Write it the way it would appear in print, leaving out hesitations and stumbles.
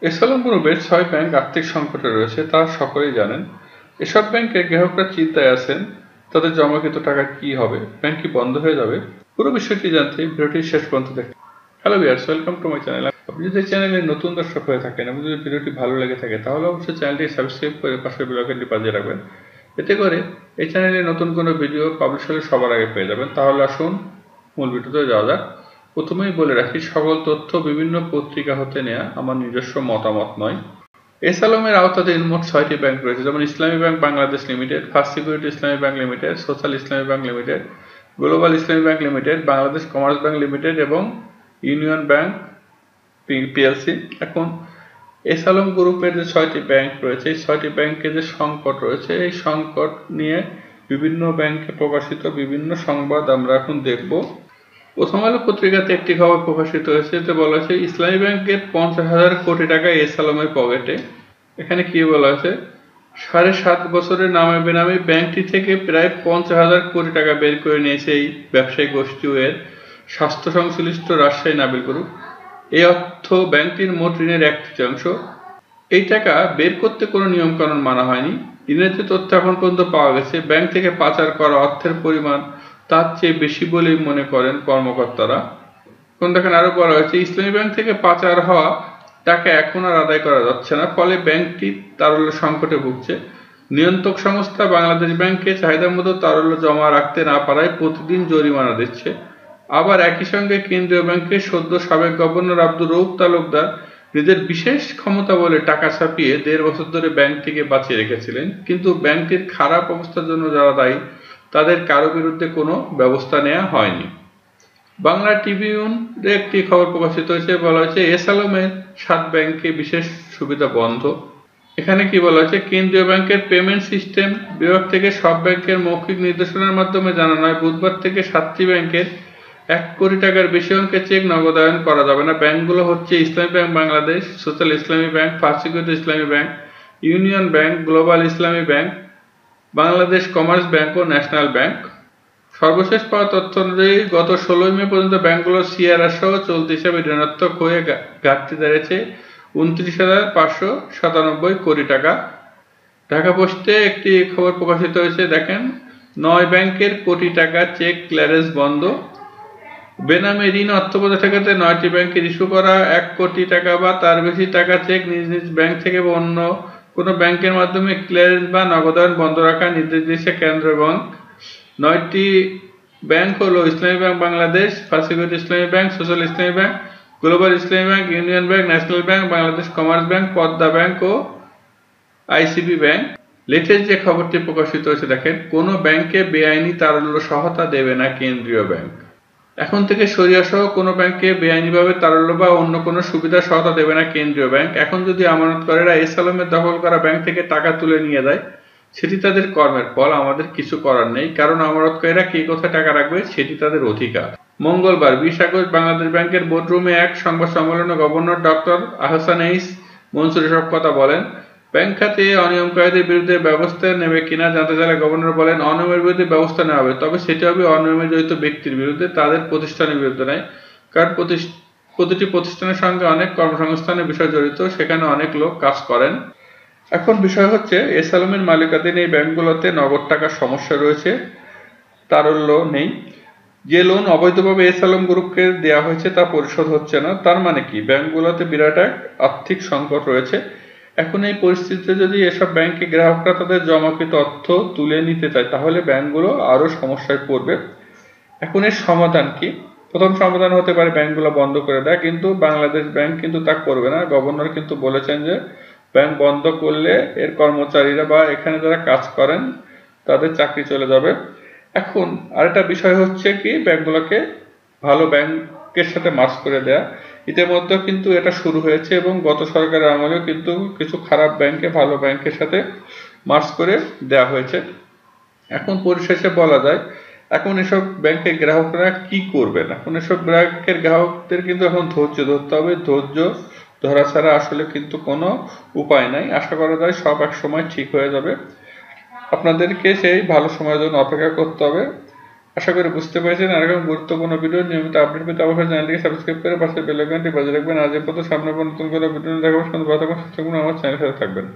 এসালম গ্রুপের ৬ ব্যাংক আর্থিক সংকটে রয়েছে তা সকলেই জানেন। এসব ব্যাংকের গ্রাহকরা চিন্তায় আছেন তাদের জমাকৃত টাকা কি হবে, ব্যাংক কি বন্ধ হয়ে যাবে। পুরো বিষয়টি জানতে ভিডিওটি শেষ পর্যন্ত দেখুন। Hello viewers, welcome to my channel. আপনি যদি চ্যানেলে নতুন দর্শক হয়ে থাকেন এবং যদি ভিডিওটি ভালো লেগে থাকে তাহলে অবশ্যই চ্যানেলটি সাবস্ক্রাইব করে পাশের বেল আইকনটি বাজিয়ে রাখবেন। এতে করে এই চ্যানেলে নতুন কোনো ভিডিও পাবলিশ হলে সবার আগে পেয়ে যাবেন। তাহলে আসুন মূল ভিডিওতে যাওয়া যাক। প্রথমেই বলে রাখি, সকল তথ্য বিভিন্ন পত্রিকা হতে নেওয়া, আমার নিজস্ব মতামত নয়। এসালমের আওতাধীন মোট ৬টি ব্যাংক রয়েছে, যেমন ইসলামী bank Bangladesh limited, first security Islami bank limited, social Islami bank limited, global Islami bank limited, Bangladesh commerce bank limited এবং ইউনিয়ন ব্যাংক পিএলসি। এখন এসালম গ্রুপের যে ৬টি ব্যাংক রয়েছে, এই ৬টি ব্যাংকে যে সংকট রয়েছে, এই সংকট নিয়ে বিভিন্ন ব্যাংকে প্রকাশিত বিভিন্ন সংবাদ আমরা এখন দেখব। প্রথম আলো পত্রিকাতে একটি খবর প্রকাশিত হয়েছে, এতে বলা হয়েছে ইসলামী ব্যাংকের ৫০,০০০ কোটি টাকা এসালমের পকেটে। এখানে কি বলা হয়েছে, ৭.৫ বছরের নামে বেনামে ব্যাংকটি থেকে প্রায় ৫০,০০০ কোটি টাকা বের করে নিয়েছে এই ব্যবসায়ী গোষ্ঠী ও এর স্বাস্থ্য সংশ্লিষ্ট রাজশাহী নাবিল গ্রুপ। এই অর্থ ব্যাংকটির মোট ঋণের ১/৩। এই টাকা বের করতে কোনো নিয়মকানুন মানা হয়নি। ঋণের যে তথ্য এখন পর্যন্ত পাওয়া গেছে, ব্যাংক থেকে পাচার করা অর্থের পরিমাণ তার চেয়ে বেশি বলেই মনে করেন কর্মকর্তারা। এখন দেখেন আরো বলা হয়েছে, ইসলামী ব্যাংক থেকে পাচার হওয়া টাকা এখন আর আদায় করা যাচ্ছে না, ফলে ব্যাংকটি তারল্য সংকটে ভুগছে। নিয়ন্ত্রক সংস্থা বাংলাদেশ ব্যাংকে চাহিদা মতো তারল্য জমা রাখতে না পারায় প্রতিদিন জরিমানা দিচ্ছে। আবার একই সঙ্গে কেন্দ্রীয় ব্যাংকের সদ্য সাবেক গভর্নর আব্দুর রউফ তালুকদার নিজের বিশেষ ক্ষমতা বলে টাকা ছাপিয়ে ১.৫ বছর ধরে ব্যাংকটিকে বাঁচিয়ে রেখেছিলেন, কিন্তু ব্যাংকটির খারাপ অবস্থার জন্য যারা দায়ী তাদের কারো বিরুদ্ধে কোনো ব্যবস্থা নেওয়া হয়নি। বাংলা ট্রিবিউনে একটি খবর প্রকাশিত হয়েছে, বলা হয়েছে এসালমের ৭ ব্যাংকে বিশেষ সুবিধা বন্ধ। এখানে কি বলা হয়েছে, কেন্দ্রীয় ব্যাংকের পেমেন্ট সিস্টেম বিভাগ থেকে সব ব্যাংকের মৌখিক নির্দেশনার মাধ্যমে জানানো হয়, বুধবার থেকে ৭টি ব্যাংকের ১ কোটি টাকার বেশি অঙ্কের চেক নগদায়ন করা যাবে না। ব্যাংকগুলো হচ্ছে ইসলামী bank Bangladesh, social Islami bank, first security Islami bank, union bank, global Islami bank, Bangladesh commerce bank ও ন্যাশনাল ব্যাংক। সর্বশেষ পাওয়া তথ্য অনুযায়ী গত ১৬ মে পর্যন্ত ব্যাংকগুলোর সিআরআর সহ চলতি হিসাবে ঋণাত্মক হয়ে ঘাটতি দাঁড়িয়েছে ২৯,৫৯৭ কোটি টাকা। ঢাকা পোস্টে একটি খবর প্রকাশিত হয়েছে, দেখেন ৯ ব্যাংকের কোটি টাকা চেক ক্লিয়ারেন্স বন্ধ। বেনামে ঋণ অর্থ প্রদান ঠেকাতে ৯টি ব্যাংকের ইস্যু করা ১ কোটি টাকা বা তার বেশি টাকা চেক নিজ নিজ ব্যাংক থেকে বা অন্য কোনো ব্যাংকের মাধ্যমে ক্লিয়ারেন্স বা নগদায়ন বন্ধ রাখার নির্দেশ দিয়েছে কেন্দ্রীয় ব্যাংক। ৯টি ব্যাংক হলো Islami bank Bangladesh, first security Islami bank, social Islami bank, global Islami bank, union bank, national bank, Bangladesh commerce bank, Padma bank ও আইসিবি ব্যাংক। লেটেস্ট যে খবরটি প্রকাশিত হয়েছে, দেখেন কোনো ব্যাংকে বেআইনি তারল্য সহায়তা দেবে না কেন্দ্রীয় ব্যাংক। এখন থেকে শরিয়া সহ কোনো ব্যাংকে বেআইনিভাবে তারল্য বা অন্য কোনো সুবিধা সহায়তা দেবে না কেন্দ্রীয় ব্যাংক। এখন যদি আমানতকারীরা এসালমের দখল করা ব্যাংক থেকে টাকা তুলে নিয়ে যায়, সেটি তাদের কর্মের ফল, আমাদের কিছু করার নেই, কারণ আমানতকারীরা কে কোথায় টাকা রাখবে সেটি তাদের অধিকার। মঙ্গলবার ২০ আগস্ট বাংলাদেশ ব্যাংকের বোর্ডরুমে এক সংবাদ সম্মেলনে গভর্নর ডক্টর আহসান এইস মনসুর এসব কথা বলেন। ব্যাংক খাতে অনিয়মকারীদের বিরুদ্ধে ব্যবস্থা নেবে কিনা জানতে চাইলে গভর্নর বলেন, অনিয়মের বিরুদ্ধে ব্যবস্থা নেওয়া হবে, তবে সেটি হবে অনিয়মে জড়িত ব্যক্তির বিরুদ্ধে, তাদের প্রতিষ্ঠানের বিরুদ্ধে নয়। কারণ প্রতিটি প্রতিষ্ঠানের সঙ্গে অনেক কর্মসংস্থানের বিষয় জড়িত, সেখানে অনেক লোক কাজ করেন। এখন বিষয় হচ্ছে, এসালমের মালিকাধীন এই ব্যাংকগুলোতে নগদ টাকার সমস্যা রয়েছে, তারল্য নেই। যে লোন অবৈধভাবে এসালম গ্রুপকে দেওয়া হয়েছে তা পরিশোধ হচ্ছে না। তার মানে কি, ব্যাংকগুলোতে বিরাট এক আর্থিক সংকট রয়েছে। এখন এই পরিস্থিতিতে যদি এসব ব্যাংকে গ্রাহকরা তাদের জমাকৃত অর্থ তুলে নিতে চায়, তাহলে ব্যাংকগুলো আরো সমস্যায় পড়বে। এখন এর সমাধান কি? প্রথম সমাধান হতে পারে ব্যাংকগুলো বন্ধ করে দেয়, কিন্তু বাংলাদেশ ব্যাংক কিন্তু তা করবে না। গভর্নর কিন্তু বলেছেন যে ব্যাংক বন্ধ করলে এর কর্মচারীরা বা এখানে যারা কাজ করেন তাদের চাকরি চলে যাবে। এখন আরেকটা বিষয় হচ্ছে কি, ব্যাংকগুলোকে ভালো ব্যাংকের সাথে মার্জ করে দেয়া। ইতিমধ্যে কিন্তু এটা শুরু হয়েছে এবং গত সরকারের আমলেও কিন্তু কিছু খারাপ ব্যাংকে ভালো ব্যাংকের সাথে মার্জ করে দেয়া হয়েছে। এখন পরিশেষে বলা যায়, এখন এসব ব্যাংকের গ্রাহকরা কি করবেন? এখন এসব ব্যাংকের গ্রাহকদের কিন্তু এখন ধৈর্য ধরতে হবে। ধৈর্য ধরা ছাড়া আসলে কিন্তু কোনো উপায় নাই। আশা করা যায় সব এক সময় ঠিক হয়ে যাবে। আপনাদেরকে সেই ভালো সময়ের জন্য অপেক্ষা করতে হবে। আশা করি বুঝতে পেরেছেন। আর এরকম গুরুত্বপূর্ণ ভিডিও নিয়মিত আপডেট পেতে অবশ্যই চ্যানেলটিকে সাবস্ক্রাইব করে পাশের বেল আইকনটি বাজিয়ে রাখবেন। আজ এ পর্যন্ত সামনে পর্যন্ত নতুন কোনো ভিডিও দেখার জন্য ভালো থাকুন, সুস্থ থাকুন, আমার চ্যানেলের সাথে থাকবেন।